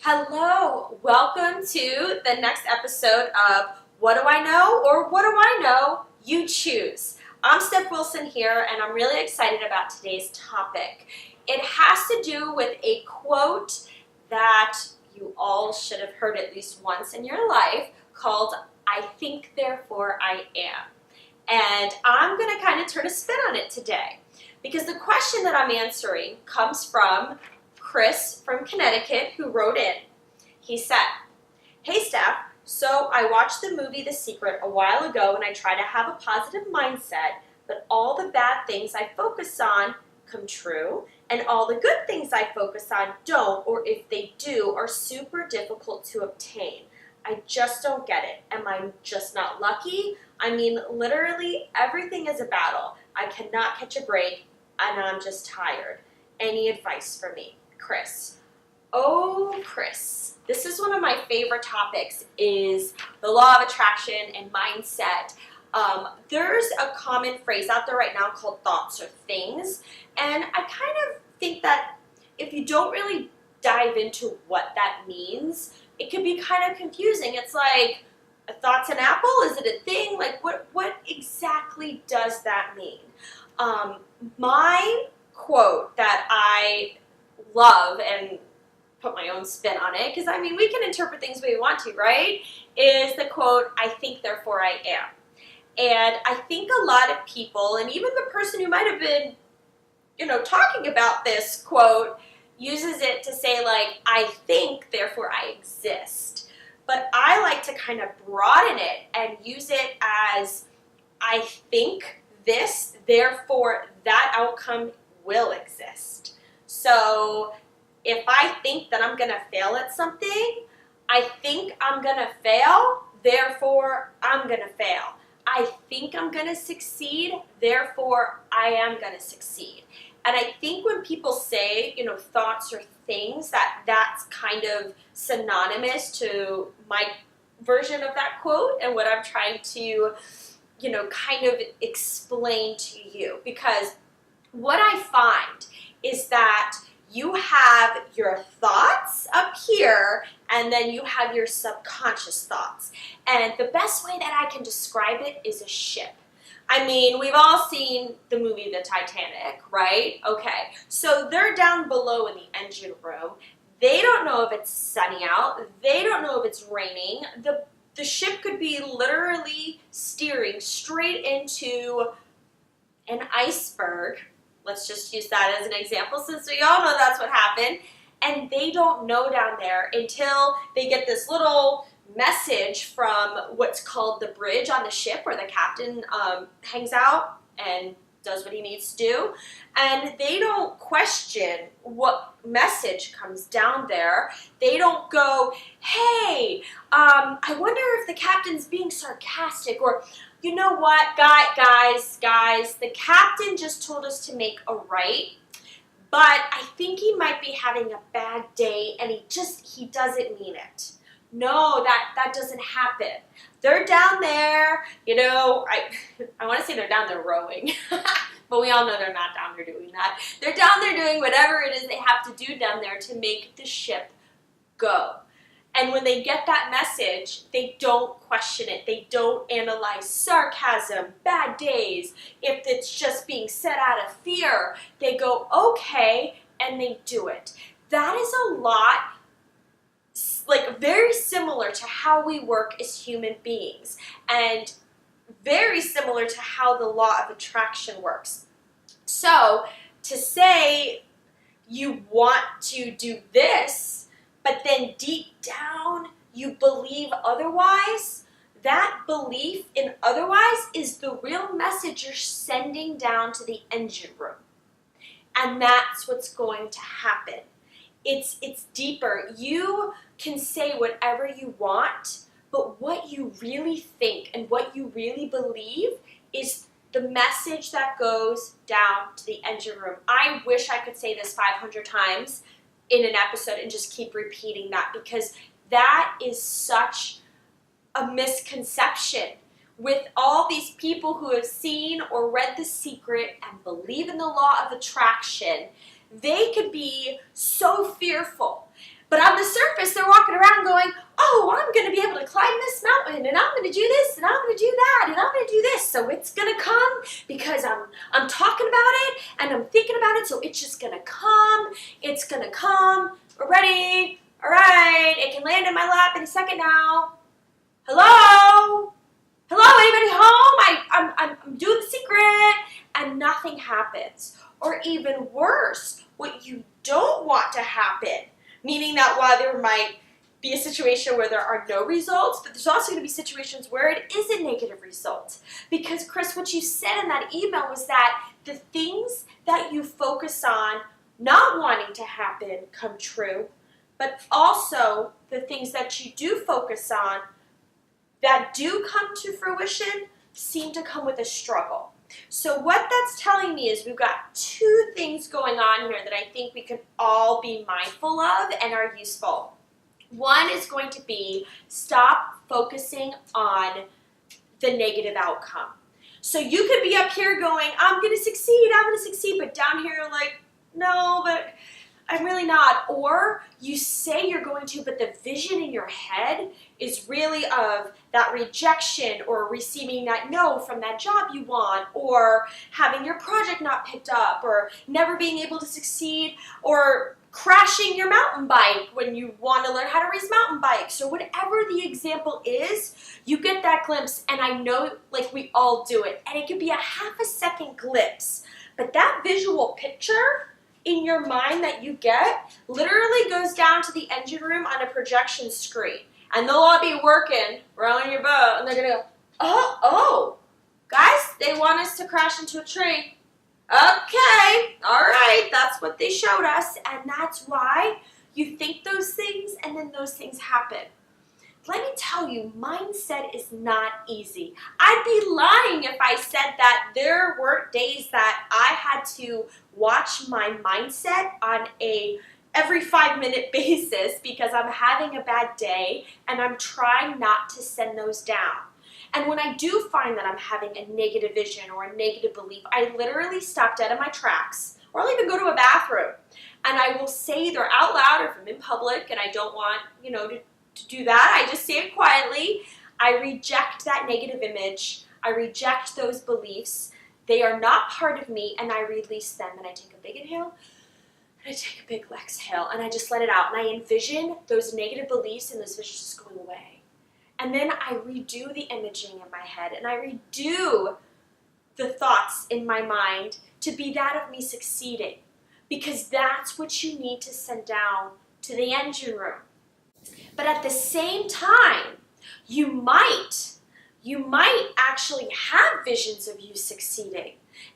Hello, welcome to the next episode of What Do I Know or What Do I Know? You Choose. I'm Stef Wilson here and I'm really excited about today's topic. It has to do with a quote that you all should have heard at least once in your life called I think therefore I am. And I'm going to kind of turn a spin on it today because the question that I'm answering comes from Chris from Connecticut, who wrote in. He said, "Hey Steph, so I watched the movie The Secret a while ago and I try to have a positive mindset, but all the bad things I focus on come true and all the good things I focus on don't, or if they do, are super difficult to obtain. I just don't get it. Am I just not lucky? I mean, literally everything is a battle. I cannot catch a break and I'm just tired. Any advice for me? Chris." Oh, Chris, this is one of my favorite topics, is the law of attraction and mindset. There's a common phrase out there right now called thoughts or things, and I kind of think that if you don't really dive into what that means, it can be kind of confusing. It's like, a thought's an apple? Is it a thing? Like, what exactly does that mean? My quote that I love and put my own spin on it, because I mean we can interpret things the way we want to, right? Is the quote, I think therefore I am. And I think a lot of people, and even the person who might have been, talking about this quote, uses it to say like, I think therefore I exist. But I like to kind of broaden it and use it as, I think this, therefore that outcome will exist. So if I think that I'm going to fail at something, I think I'm going to fail, therefore I'm going to fail. I think I'm going to succeed, therefore I am going to succeed. And I think when people say, thoughts or things, that's kind of synonymous to my version of that quote and what I'm trying to, kind of explain to you. Because what I find is that you have your thoughts up here, and then you have your subconscious thoughts. And the best way that I can describe it is a ship. I mean, we've all seen the movie The Titanic, right? Okay, so they're down below in the engine room. They don't know if it's sunny out. They don't know if it's raining. The ship could be literally steering straight into an iceberg. Let's just use that as an example since we all know that's what happened. And they don't know down there until they get this little message from what's called the bridge on the ship, where the captain hangs out and does what he needs to do. And they don't question what message comes down there. They don't go, hey, I wonder if the captain's being sarcastic, or you know what, guys, the captain just told us to make a right, but I think he might be having a bad day and he doesn't mean it. No, that doesn't happen. They're down there, I want to say they're down there rowing, but we all know they're not down there doing that. They're down there doing whatever it is they have to do down there to make the ship go. And when they get that message, they don't question it. They don't analyze sarcasm, bad days, if it's just being said out of fear. They go, okay, and they do it. That is a lot, like very similar to how we work as human beings, and very similar to how the law of attraction works. So to say you want to do this, but then deep down you believe otherwise, that belief in otherwise is the real message you're sending down to the engine room. And that's what's going to happen. It's deeper. You can say whatever you want, but what you really think and what you really believe is the message that goes down to the engine room. I wish I could say this 500 times in an episode and just keep repeating that, because that is such a misconception. With all these people who have seen or read The Secret and believe in the law of attraction, they could be so fearful But on the surface, they're walking around going, oh, I'm going to be able to climb this mountain, and I'm going to do this, and I'm going to do that, and I'm going to do this. So it's going to come because I'm talking about it, and I'm thinking about it, so it's just going to come. It's going to come. We're ready. All right. It can land in my lap in a second now. Hello? Hello, anybody home? I'm doing The Secret. And nothing happens. Or even worse, what you don't want to happen. Meaning that while there might be a situation where there are no results, but there's also going to be situations where it is a negative result. Because, Chris, what you said in that email was that the things that you focus on not wanting to happen come true, but also the things that you do focus on that do come to fruition seem to come with a struggle. So what that's telling me is we've got two things going on here that I think we can all be mindful of and are useful. One is going to be stop focusing on the negative outcome. So you could be up here going, I'm going to succeed, but down here like, no, but I'm really not. Or you say you're going to, but the vision in your head is really of that rejection or receiving that no from that job you want, or having your project not picked up, or never being able to succeed, or crashing your mountain bike when you want to learn how to race mountain bikes, or whatever the example is, you get that glimpse, and I know like we all do it, and it can be a half a second glimpse, but that visual picture in your mind that you get literally goes down to the engine room on a projection screen. And they'll all be working, rowing your boat, and they're going to go, oh, guys, they want us to crash into a tree. Okay, all right, that's what they showed us, and that's why you think those things, and then those things happen. Let me tell you, mindset is not easy. I'd be lying if I said that there weren't days that I had to watch my mindset on a every 5-minute basis because I'm having a bad day and I'm trying not to send those down. And when I do find that I'm having a negative vision or a negative belief, I literally stop dead in my tracks, or I'll even go to a bathroom, and I will say either out loud, or if I'm in public and I don't want, to do that, I just say it quietly. I reject that negative image. I reject those beliefs. They are not part of me, and I release them, and I take a big inhale, and I take a big exhale, and I just let it out, and I envision those negative beliefs and those visions just going away. And then I redo the imaging in my head, and I redo the thoughts in my mind to be that of me succeeding, because that's what you need to send down to the engine room. But at the same time, you might actually have visions of you succeeding.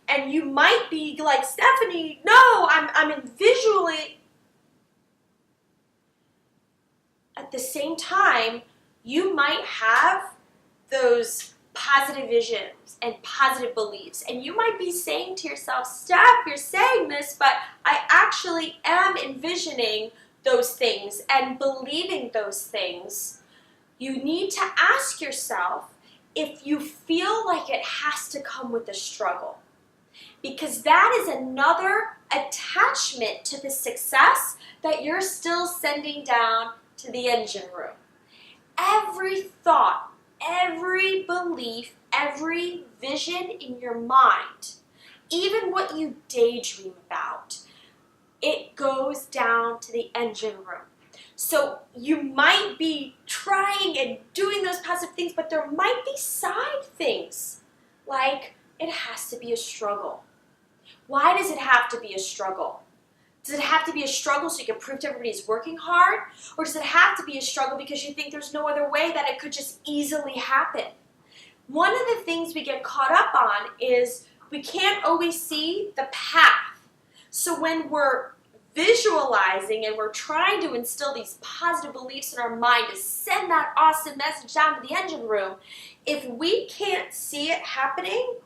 And you might be like, Stephanie, no, I'm in visually. At the same time, you might have those positive visions and positive beliefs. And you might be saying to yourself, Steph, you're saying this, but I actually am envisioning those things and believing those things. You need to ask yourself if you feel like it has to come with a struggle. Because that is another attachment to the success that you're still sending down to the engine room. Every thought, every belief, every vision in your mind, even what you daydream about, it goes down to the engine room. So you might be trying and doing those positive things, but there might be side things, like it has to be a struggle. Why does it have to be a struggle? Does it have to be a struggle so you can prove to everybody it's working hard? Or does it have to be a struggle because you think there's no other way that it could just easily happen? One of the things we get caught up on is we can't always see the path. So when we're visualizing and we're trying to instill these positive beliefs in our mind to send that awesome message down to the engine room, if we can't see it happening,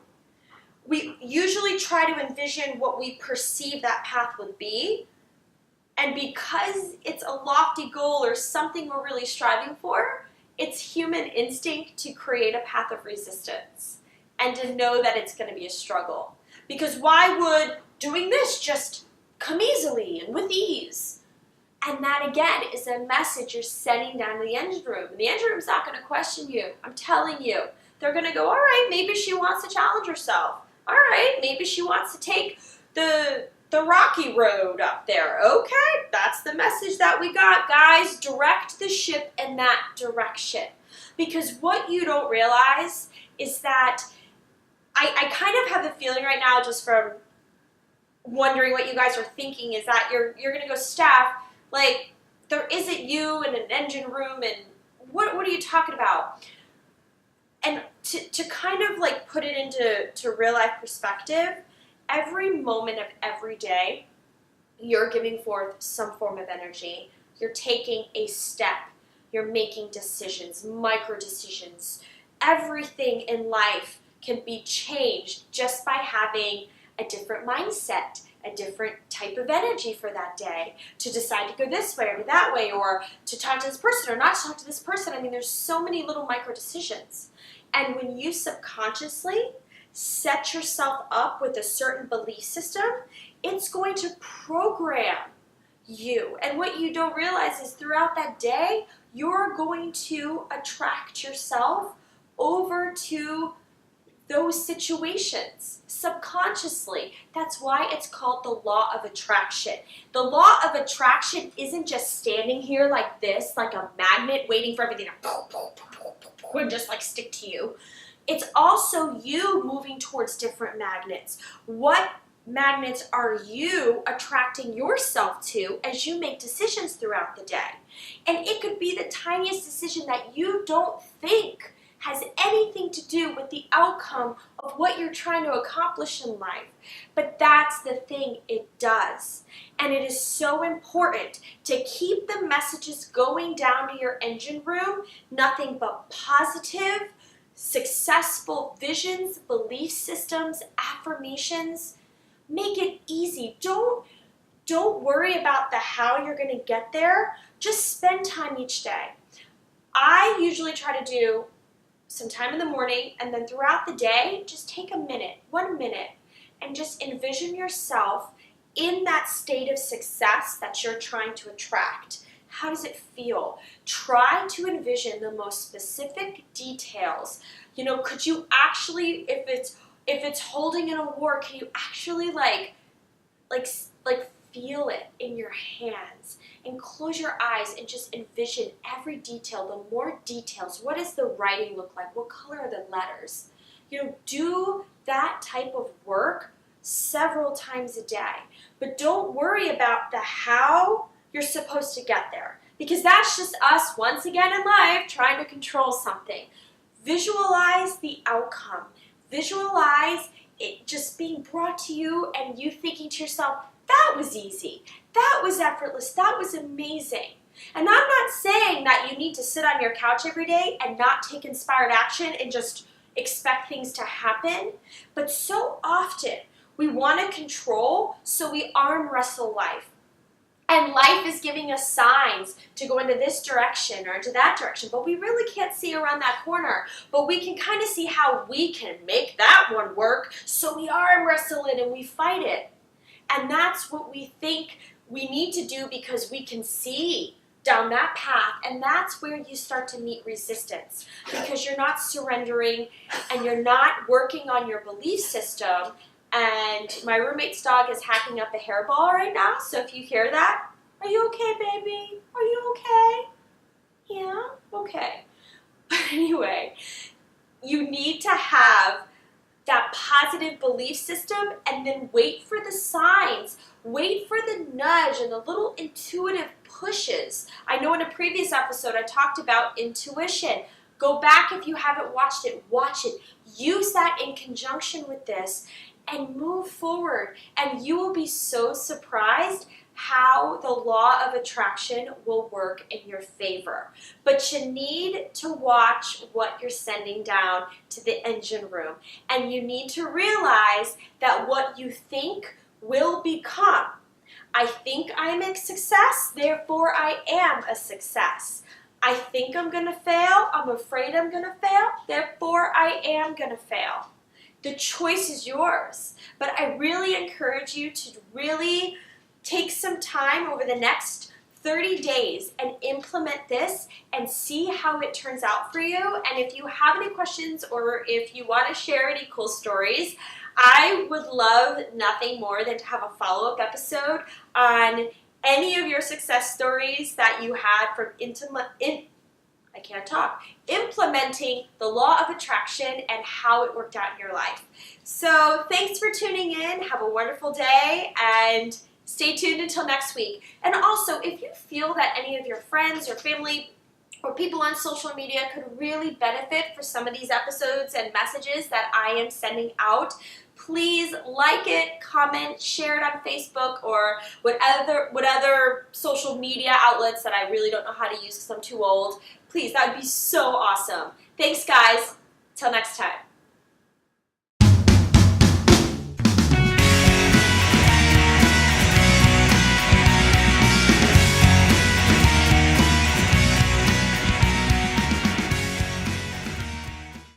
we usually try to envision what we perceive that path would be. And because it's a lofty goal or something we're really striving for, it's human instinct to create a path of resistance and to know that it's going to be a struggle. Because why would doing this just come easily and with ease? And And that, again, is a message you're sending down to the engine room. And the engine room's not going to question you. I'm telling you. They're going to go, all right, maybe she wants to challenge herself. All right, maybe she wants to take the rocky road up there. Okay, that's the message that we got. Guys, direct the ship in that direction. Because what you don't realize is that I kind of have the feeling right now, just from wondering what you guys are thinking, is that you're going to go, Stef, like, there isn't you in an engine room, and what are you talking about? And to kind of like put it into real life perspective, every moment of every day, you're giving forth some form of energy. You're taking a step. You're making decisions, micro decisions. Everything in life can be changed just by having a different mindset, a different type of energy for that day, to decide to go this way or that way, or to talk to this person or not to talk to this person. I mean, there's so many little micro decisions. And when you subconsciously set yourself up with a certain belief system, it's going to program you. And what you don't realize is throughout that day, you're going to attract yourself over to those situations subconsciously. That's why it's called the law of attraction. The law of attraction isn't just standing here like this, like a magnet waiting for everything to just like stick to you. It's also you moving towards different magnets. What magnets are you attracting yourself to as you make decisions throughout the day? And it could be the tiniest decision that you don't think has anything to do with the outcome of what you're trying to accomplish in life. But that's the thing, it does. And it is so important to keep the messages going down to your engine room, nothing but positive, successful visions, belief systems, affirmations. Make it easy. Don't worry about the how you're going to get there. Just spend time each day. I usually try to do some time in the morning, and then throughout the day, just take a minute, 1 minute, and just envision yourself in that state of success that you're trying to attract. How does it feel? Try to envision the most specific details. You know, could you actually, if it's holding an award, can you actually like feel it in your hands? And close your eyes and just envision every detail. The more details, what does the writing look like? What color are the letters? You know, do that type of work several times a day. But don't worry about the how you're supposed to get there, because that's just us once again in life trying to control something. Visualize the outcome. Visualize it just being brought to you and you thinking to yourself, that was easy. That was effortless. That was amazing. And I'm not saying that you need to sit on your couch every day and not take inspired action and just expect things to happen. But so often we want to control, so we arm wrestle life. And life is giving us signs to go into this direction or into that direction, but we really can't see around that corner. But we can kind of see how we can make that one work, so we arm wrestle it and we fight it. And that's what we think we need to do because we can see down that path, and that's where you start to meet resistance, because you're not surrendering and you're not working on your belief system. And my roommate's dog is hacking up a hairball right now, so if you hear that, are you okay, baby? Are you okay? Yeah? Okay. But anyway, you need to have that positive belief system and then wait for the signs. Wait for the nudge and the little intuitive pushes. I know in a previous episode I talked about intuition. Go back if you haven't watched it. Watch it. Use that in conjunction with this and move forward. And you will be so surprised how the law of attraction will work in your favor. But you need to watch what you're sending down to the engine room. And you need to realize that what you think will become. I think I'm a success, therefore I am a success. I think I'm going to fail, I'm afraid I'm going to fail, therefore I am going to fail. The choice is yours. But I really encourage you to really take some time over the next 30 days and implement this and see how it turns out for you. And if you have any questions or if you want to share any cool stories, I would love nothing more than to have a follow-up episode on any of your success stories that you had from implementing the law of attraction and how it worked out in your life. So thanks for tuning in. Have a wonderful day and stay tuned until next week. And also, if you feel that any of your friends or family or people on social media could really benefit for some of these episodes and messages that I am sending out, please like it, comment, share it on Facebook or what other social media outlets that I really don't know how to use because I'm too old. Please, that would be so awesome. Thanks, guys. Till next time.